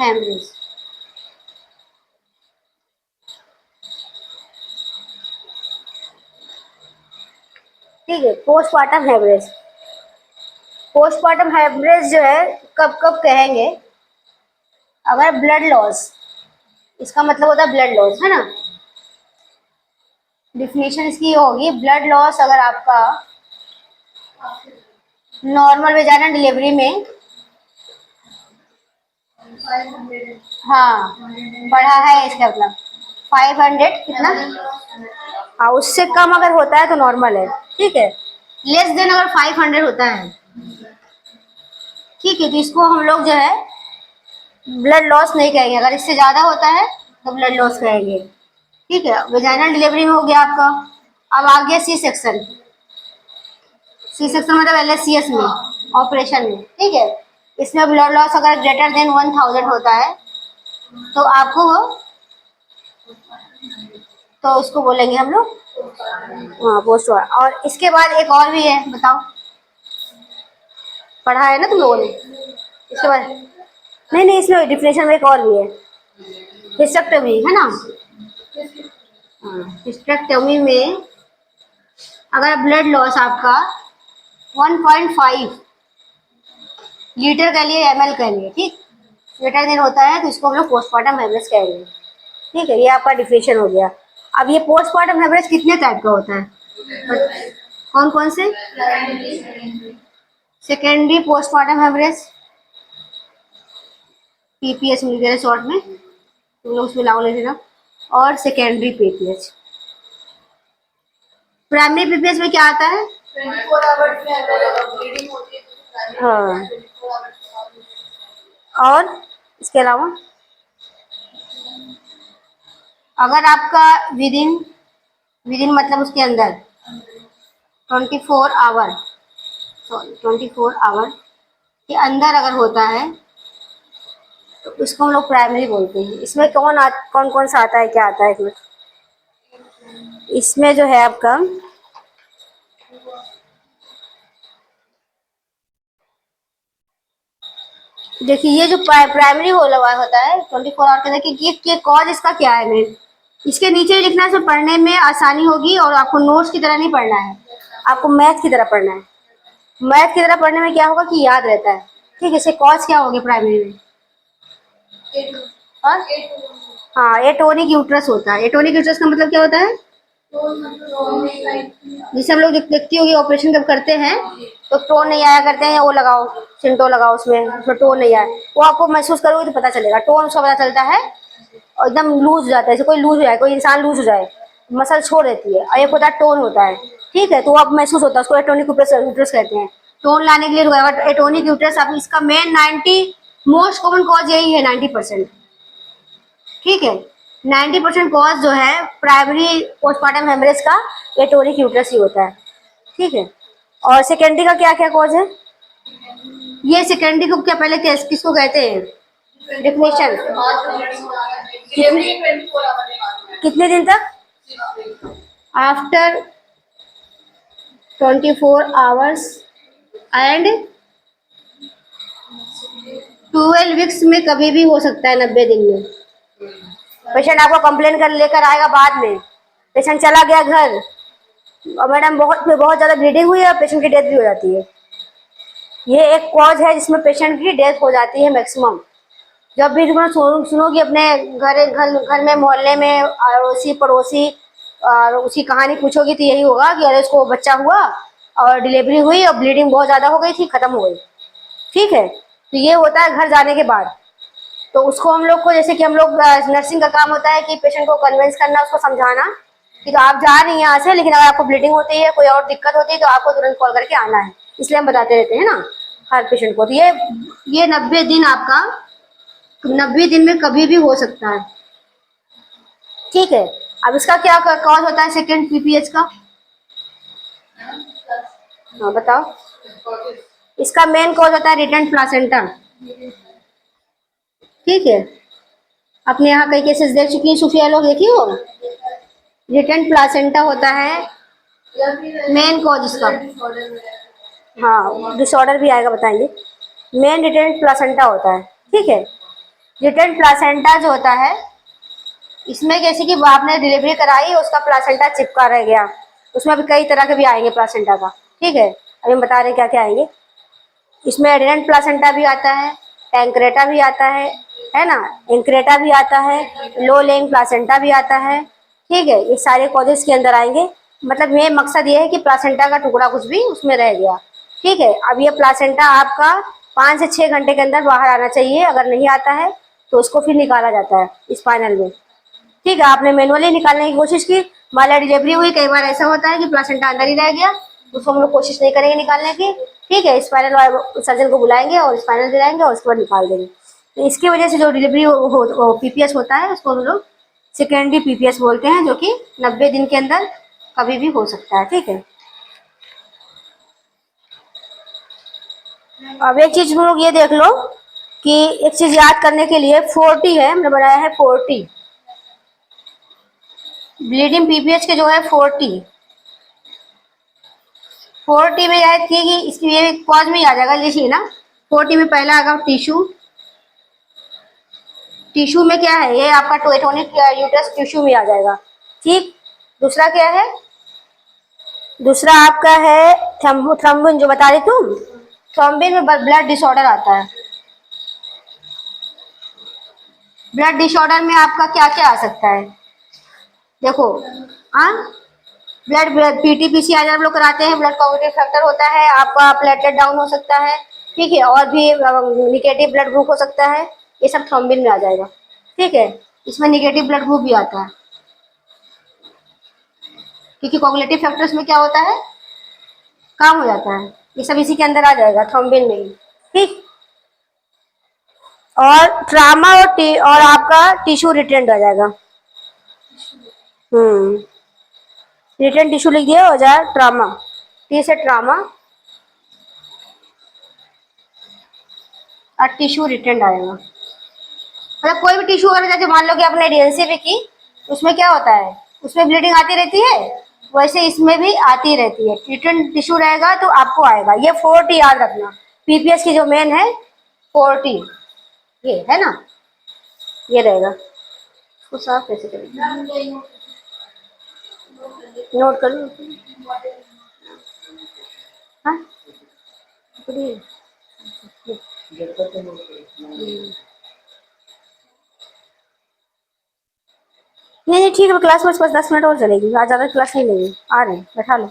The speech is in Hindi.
हेमरेज। ठीक है, पोस्टमार्टम हेमरेज। पोस्टमार्टम हेमरेज जो है कब कब कहेंगे, अगर ब्लड लॉस, इसका मतलब होता है ब्लड लॉस, है ना। डिफिनेशन इसकी होगी, ब्लड लॉस अगर आपका नॉर्मल वेजाइनल डिलीवरी में, हाँ बढ़ा है इसका मतलब 500 कितना, हाँ उससे कम अगर होता है तो नॉर्मल है। ठीक है, लेस देन अगर 500 होता है, ठीक है, तो इसको हम लोग जो है ब्लड लॉस नहीं कहेंगे। अगर इससे ज़्यादा होता है तो ब्लड लॉस कहेंगे। ठीक है, वेजाइनल डिलीवरी में हो गया आपका। अब आ गया सी सेक्शन। सी सेक्शन मतलब LSCS में, ऑपरेशन में। ठीक है, इसमें ब्लड लॉस अगर ग्रेटर देन 1000 होता है तो आपको, तो उसको बोलेंगे हम लोग हाँ पोस्ट। और इसके बाद एक और भी है, बताओ, पढ़ा है ना तुम लोगों ने। इसके बाद नहीं नहीं, इसमें डिफिनेशन में एक और भी है, हिस्टेक्टोमी, है ना। हाँ, हिस्टेक्टोमी में अगर ब्लड लॉस आपका 1.5 लीटर कह लिए, ml कह लिए, ठीक, ग्रेटर देन होता है तो इसको हम लोग पोस्टमार्टम हेमरेज कहेंगे। ठीक है, ये आपका डिफिनेशन हो गया। अब ये पोस्टमार्टम हेमरेज कितने टाइप का होता है, कौन कौन से। सेकेंडरी पोस्टमार्टम हेमरेज, PPH मिल गया शॉर्ट में, तुम लोग उसमें लागू ले लेना। और सेकेंडरी PPH। प्राइमरी PPH में क्या आता है, 24 आवर्स में अगर ब्लीडिंग होती है तो हाँ, और इसके अलावा अगर आपका विदिन, विदिन मतलब उसके अंदर 24 आवर, सॉरी 24 आवर के अंदर अगर होता है तो इसको हम लोग प्राइमरी बोलते हैं। इसमें कौन कौन सा आता है, क्या आता है इसमें। इसमें जो है आपका देखिए, ये जो प्राइमरी होता है 24 आवर के अंदर, कि ये कॉज इसका क्या है मेन, इसके नीचे लिखना है, पढ़ने में आसानी होगी। और आपको नोट्स की तरह नहीं पढ़ना है, आपको मैथ की तरह पढ़ना है। मैथ की तरह पढ़ने में क्या होगा कि याद रहता है। ठीक है, इससे कॉज क्या होगी प्राइमरी में, हाँ हाँ, एटोनिक यूट्रस होता है। एटोनिक यूट्रस का मतलब क्या होता है, जैसे हम लोग देखती होगी ऑपरेशन जब करते हैं तो टोन नहीं आया करते हैं, वो लगाओ सिंटो लगाओ, उसमें टोन नहीं आया, वो आपको महसूस करोगे तो पता चलेगा, टोन उसका पता चलता है। और एकदम लूज हो जाता है, जैसे कोई लूज हो जाए, कोई इंसान लूज हो जाए, मसल छोड़ देती है, और एक होता है टोन होता है। ठीक है, तो वो आप महसूस होता है, उसको एटोनिक यूट्रस कहते हैं। टोन लाने के लिए एटोनिक यूट्रस, आप इसका मेन 90 मोस्ट कॉमन कॉज यही है, 90%। ठीक है, 90% कॉज जो है प्राइमरी पोस्टमार्टम हेमरेज का एटोनिक यूट्रस ही होता है। ठीक है, और सेकेंडरी का क्या क्या कॉज है, ये सेकेंडरी को क्या पहले किसको कहते हैं, डिफिनेशन, कितने दिन तक, आफ्टर 24 आवर्स एंड 12 वीक्स में कभी भी हो सकता है, 90 दिन में। पेशेंट आपको कंप्लेन कर लेकर आएगा, बाद में पेशेंट चला गया घर और मैडम बहुत ज़्यादा ब्लीडिंग हुई है और पेशेंट की डेथ भी हो जाती है। ये एक कॉज है जिसमें पेशेंट की डेथ हो जाती है मैक्सिमम। जब भी तुम सुनोगी अपने घर में, मोहल्ले में, अड़ोसी पड़ोसी और उसकी कहानी पूछोगी तो यही होगा कि अरे उसको बच्चा हुआ और डिलीवरी हुई और ब्लीडिंग बहुत ज़्यादा हो गई थी, ख़त्म हो गई। ठीक है, तो ये होता है घर जाने के बाद। तो उसको हम लोग को, जैसे कि हम लोग नर्सिंग का काम होता है कि पेशेंट को कन्विंस करना, उसको समझाना कि तो आप जा रही हैं यहाँ से, लेकिन अगर आपको ब्लीडिंग होती है, कोई और दिक्कत होती है तो आपको तुरंत कॉल करके आना है। इसलिए हम बताते रहते हैं ना हर पेशेंट को। तो ये 90 दिन आपका, 90 दिन में कभी भी हो सकता है। ठीक है, अब इसका क्या कॉज होता है सेकेंड PPH का, हाँ बताओ। इसका मेन कॉज होता है रिटेंट प्लासेंटा। ठीक है, अपने यहाँ कई केसेस देख चुकी हैं, सुफिया लोग देखी हो, रिटेंट प्लासेंटा होता है मेन कॉज इसका। हाँ डिसऑर्डर भी आएगा, बताएंगे। मेन रिटेंट प्लासेंटा होता है। ठीक है, रिटर्न प्लासेंटा जो होता है, इसमें कैसे कि आपने डिलीवरी कराई, उसका प्लासेंटा चिपका रह गया, उसमें अभी कई तरह के भी आएंगे प्लासेंटा का, ठीक है, अभी हम बता रहे हैं क्या क्या आएंगे। इसमें एडेरेंट प्लासेंटा भी आता है, पैंक्रेटा भी आता है ना, इंक्रेटा भी आता है, लो लेइंग प्लासेंटा भी आता है, ठीक है, ये सारे कॉजेस के अंदर आएंगे। मतलब ये मकसद ये है कि प्लासेंटा का टुकड़ा कुछ भी उसमें रह गया, ठीक है। अब ये प्लासेंटा आपका 5 से 6 घंटे के अंदर बाहर आना चाहिए, अगर नहीं आता है तो उसको फिर निकाला जाता है स्पाइनल में, ठीक है। आपने मैनुअली निकालने की कोशिश की, माला डिलीवरी हुई, कई बार ऐसा होता है कि प्लासेंटा अंदर ही रह गया, उसको हम लोग कोशिश नहीं करेंगे निकालने की, ठीक है। स्पाइनल सर्जन को बुलाएंगे और स्पाइनल दिलाएंगे और उसके बाद निकाल देंगे। तो इसकी वजह से जो डिलीवरी पीपीएस होता है उसको हम लोग सेकेंडरी पीपीएस बोलते हैं, जो कि 90 दिन के अंदर कभी भी हो सकता है, ठीक है। अब एक चीज हम लोग ये देख लो कि एक चीज याद करने के लिए 40 है, हमने बनाया है 40 ब्लीडिंग पीपीएच के जो है 40 में याद किए कि इसकी ये पॉज में आ जाएगा, लिखिए ना। 40 में पहला आएगा टिश्यू, टिश्यू में क्या है, ये आपका टोएटोनिक यूट्रस टिश्यू में आ जाएगा, ठीक। दूसरा क्या है, दूसरा आपका है थ्रोम्बिन, जो बता रही तुम, थ्रोम्बिन में ब्लड डिसऑर्डर आता है। ब्लड डिसऑर्डर में आपका क्या क्या आ सकता है, देखो, हाँ, ब्लड पीटीपीसीआर हम लोग कराते हैं, ब्लड कोऑगुलेटिव फैक्टर होता है, आपका प्लेटलेट डाउन हो सकता है, ठीक है, और भी निगेटिव ब्लड ग्रुप हो सकता है, ये सब थ्रोम्बिन में आ जाएगा, ठीक है। इसमें निगेटिव ब्लड ग्रुप भी आता है, क्योंकि कोऑगुलेटिव फैक्टर्स में क्या होता है, काम हो जाता है, ये सब इसी के अंदर आ जाएगा, थ्रोम्बिन में ही, ठीक। और ट्रामा और आपका टिश्यू रिटेंड आ जाएगा, रिटेंड टिश्यू लिख दिया, हो जाए ट्रामा, टी से ट्रामा और टिश्यू रिटेंड आएगा। मतलब कोई भी टिश्यू अगर जैसे मान लो कि आपने डीएनसी भी की, उसमें क्या होता है, उसमें ब्लीडिंग आती रहती है, वैसे इसमें भी आती रहती है, रिटर्न टिश्यू रहेगा तो आपको आएगा। ये 40 याद रखना, पीपीएस की जो मेन है 40, ये है ना, ये रहेगा। उसको साफ कैसे करेंगे, नोट कर लो, हाँ, नहीं नहीं ठीक है, क्लास बस 10 मिनट और चलेगी, आज ज़्यादा क्लास नहीं लेंगे, आ रहे हैं, बैठा लो।